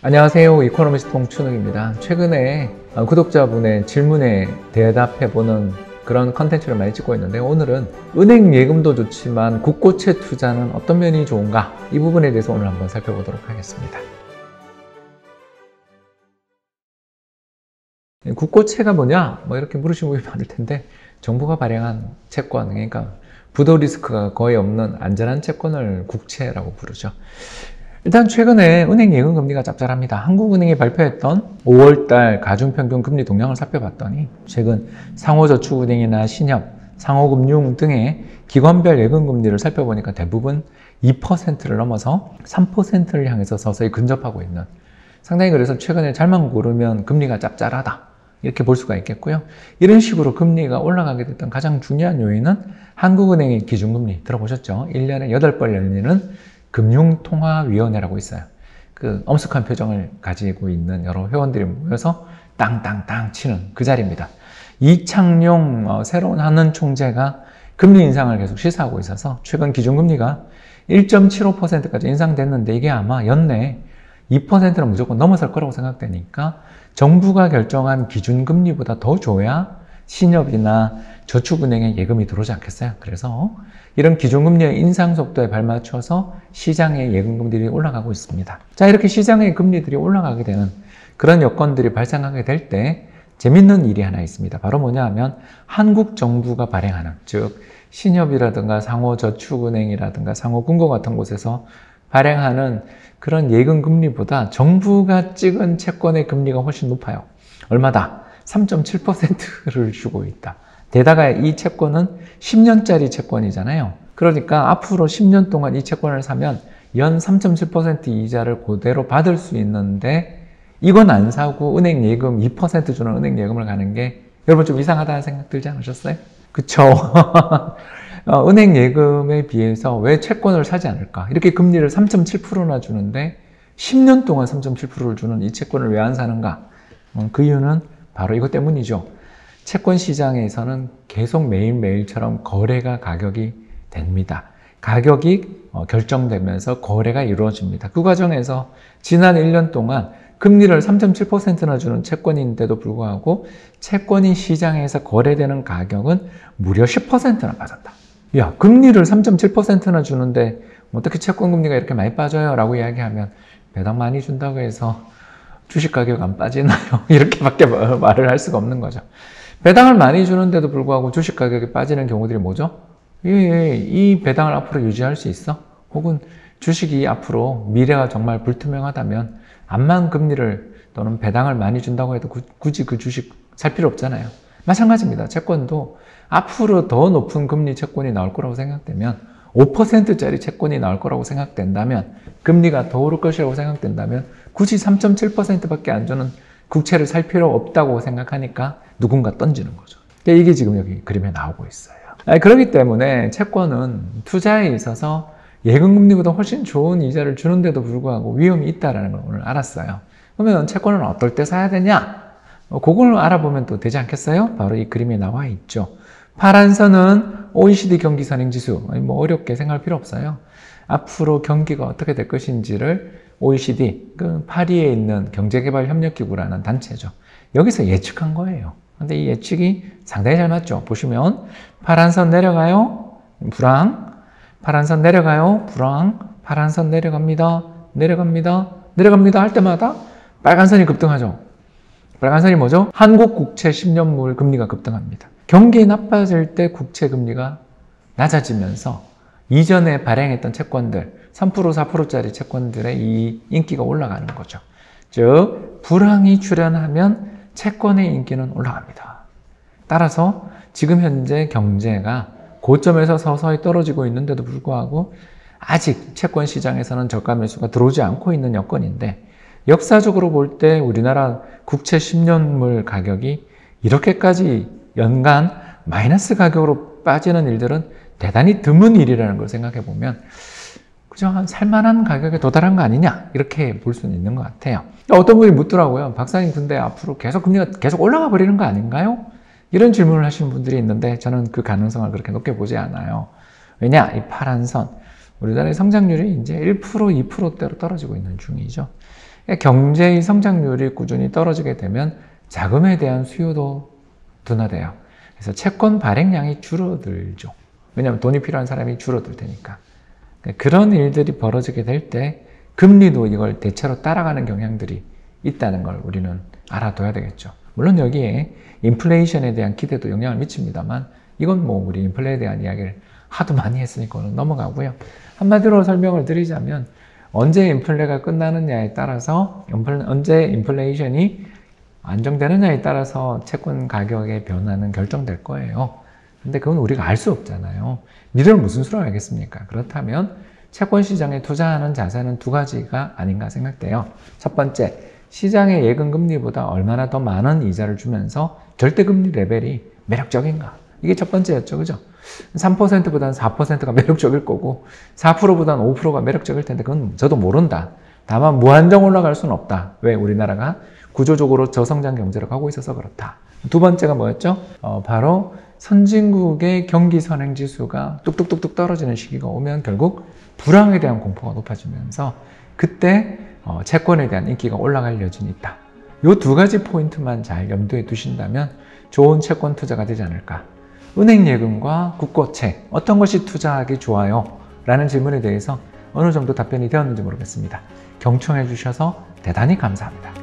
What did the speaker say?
안녕하세요. 이코노미스트 홍춘욱입니다. 최근에 구독자분의 질문에 대답해보는 그런 컨텐츠를 많이 찍고 있는데, 오늘은 은행 예금도 좋지만 국고채 투자는 어떤 면이 좋은가, 이 부분에 대해서 오늘 한번 살펴보도록 하겠습니다. 국고채가 뭐냐? 이렇게 물으시는 분이 많을 텐데, 정부가 발행한 채권, 그러니까 부도 리스크가 거의 없는 안전한 채권을 국채라고 부르죠. 일단 최근에 은행 예금 금리가 짭짤합니다. 한국은행이 발표했던 5월달 가중평균 금리 동향을 살펴봤더니, 최근 상호저축은행이나 신협, 상호금융 등의 기관별 예금 금리를 살펴보니까 대부분 2%를 넘어서 3%를 향해서 서서히 근접하고 있는, 상당히 그래서 최근에 잘만 고르면 금리가 짭짤하다, 이렇게 볼 수가 있겠고요. 이런 식으로 금리가 올라가게 됐던 가장 중요한 요인은 한국은행의 기준금리, 들어보셨죠? 1년에 8번 열리는 금융통화위원회라고 있어요. 그 엄숙한 표정을 가지고 있는 여러 회원들이 모여서 땅땅땅 치는 그 자리입니다. 이창용 새로운 한은 총재가 금리 인상을 계속 시사하고 있어서 최근 기준금리가 1.75%까지 인상됐는데, 이게 아마 연내 2%는 무조건 넘어설 거라고 생각되니까 정부가 결정한 기준금리보다 더 줘야 신협이나 저축은행에 예금이 들어오지 않겠어요. 그래서 이런 기준금리의 인상 속도에 발맞춰서 시장의 예금금리들이 올라가고 있습니다. 자, 이렇게 시장의 금리들이 올라가게 되는 그런 여건들이 발생하게 될 때 재밌는 일이 하나 있습니다. 바로 뭐냐 하면, 한국 정부가 발행하는, 즉 신협이라든가 상호저축은행이라든가 상호금고 같은 곳에서 발행하는 그런 예금금리보다 정부가 찍은 채권의 금리가 훨씬 높아요. 얼마다? 3.7%를 주고 있다. 게다가 이 채권은 10년짜리 채권이잖아요. 그러니까 앞으로 10년 동안 이 채권을 사면 연 3.7% 이자를 그대로 받을 수 있는데, 이건 안 사고 은행 예금 2% 주는 은행 예금을 가는 게 여러분 좀 이상하다는 생각 들지 않으셨어요? 그쵸? 은행 예금에 비해서 왜 채권을 사지 않을까? 이렇게 금리를 3.7%나 주는데 10년 동안 3.7%를 주는 이 채권을 왜 안 사는가? 그 이유는 바로 이것 때문이죠. 채권 시장에서는 계속 매일매일처럼 거래가 가격이 됩니다. 가격이 결정되면서 거래가 이루어집니다. 그 과정에서 지난 1년 동안 금리를 3.7%나 주는 채권인데도 불구하고 채권이 시장에서 거래되는 가격은 무려 10%나 빠졌다. 야, 금리를 3.7%나 주는데 어떻게 채권 금리가 이렇게 많이 빠져요? 라고 이야기하면, 배당 많이 준다고 해서 주식 가격 안 빠지나요? 이렇게밖에 말을 할 수가 없는 거죠. 배당을 많이 주는데도 불구하고 주식 가격이 빠지는 경우들이 뭐죠? 이 배당을 앞으로 유지할 수 있어? 혹은 주식이 앞으로 미래가 정말 불투명하다면 암만 금리를 또는 배당을 많이 준다고 해도 굳이 그 주식 살 필요 없잖아요. 마찬가지입니다. 채권도 앞으로 더 높은 금리 채권이 나올 거라고 생각되면, 5%짜리 채권이 나올 거라고 생각된다면, 금리가 더 오를 것이라고 생각된다면 굳이 3.7%밖에 안 주는 국채를 살 필요 없다고 생각하니까 누군가 던지는 거죠. 이게 지금 여기 그림에 나오고 있어요. 그렇기 때문에 채권은 투자에 있어서 예금금리보다 훨씬 좋은 이자를 주는데도 불구하고 위험이 있다는 걸 오늘 알았어요. 그러면 채권은 어떨 때 사야 되냐? 그걸 알아보면 또 되지 않겠어요? 바로 이 그림에 나와 있죠. 파란 선은 OECD 경기 선행지수. 어렵게 생각할 필요 없어요. 앞으로 경기가 어떻게 될 것인지를 OECD, 파리에 있는 경제개발협력기구라는 단체죠. 여기서 예측한 거예요. 근데 이 예측이 상당히 잘 맞죠. 보시면 파란 선 내려가요, 불황. 파란 선 내려가요, 불황. 파란 선 내려갑니다, 내려갑니다, 내려갑니다 할 때마다 빨간 선이 급등하죠. 빨간 선이 뭐죠? 한국 국채 10년물 금리가 급등합니다. 경기 나빠질 때 국채 금리가 낮아지면서 이전에 발행했던 채권들, 3%, 4%짜리 채권들의 이 인기가 올라가는 거죠. 즉, 불황이 출현하면 채권의 인기는 올라갑니다. 따라서 지금 현재 경제가 고점에서 서서히 떨어지고 있는데도 불구하고 아직 채권 시장에서는 저가 매수가 들어오지 않고 있는 여건인데, 역사적으로 볼 때 우리나라 국채 10년물 가격이 이렇게까지 연간 마이너스 가격으로 빠지는 일들은 대단히 드문 일이라는 걸 생각해 보면, 그저 한 살만한 가격에 도달한 거 아니냐, 이렇게 볼 수는 있는 것 같아요. 어떤 분이 묻더라고요. 박사님, 근데 앞으로 계속 금리가 계속 올라가 버리는 거 아닌가요? 이런 질문을 하시는 분들이 있는데, 저는 그 가능성을 그렇게 높게 보지 않아요. 왜냐? 이 파란 선, 우리나라의 성장률이 이제 1%, 2%대로 떨어지고 있는 중이죠. 경제의 성장률이 꾸준히 떨어지게 되면 자금에 대한 수요도 둔화돼요. 그래서 채권 발행량이 줄어들죠. 왜냐하면 돈이 필요한 사람이 줄어들 테니까. 그런 일들이 벌어지게 될 때 금리도 이걸 대체로 따라가는 경향들이 있다는 걸 우리는 알아둬야 되겠죠. 물론 여기에 인플레이션에 대한 기대도 영향을 미칩니다만 이건 뭐 우리 인플레에 대한 이야기를 하도 많이 했으니까 넘어가고요. 한마디로 설명을 드리자면 언제 인플레가 끝나느냐에 따라서 언제 인플레이션이 안정되느냐에 따라서 채권 가격의 변화는 결정될 거예요. 근데 그건 우리가 알 수 없잖아요. 미래를 무슨 수로 알겠습니까? 그렇다면 채권 시장에 투자하는 자산은 두 가지가 아닌가 생각돼요. 첫 번째, 시장의 예금 금리보다 얼마나 더 많은 이자를 주면서 절대금리 레벨이 매력적인가? 이게 첫 번째였죠. 그죠? 3%보다는 4%가 매력적일 거고 4%보다는 5%가 매력적일 텐데 그건 저도 모른다. 다만 무한정 올라갈 수는 없다. 왜? 우리나라가 구조적으로 저성장 경제로 가고 있어서 그렇다. 두 번째가 뭐였죠? 바로 선진국의 경기 선행 지수가 뚝뚝뚝뚝 떨어지는 시기가 오면 결국 불황에 대한 공포가 높아지면서 그때 채권에 대한 인기가 올라갈 여진이 있다. 이 두 가지 포인트만 잘 염두에 두신다면 좋은 채권 투자가 되지 않을까. 은행 예금과 국고채 어떤 것이 투자하기 좋아요? 라는 질문에 대해서 어느 정도 답변이 되었는지 모르겠습니다. 경청해 주셔서 대단히 감사합니다.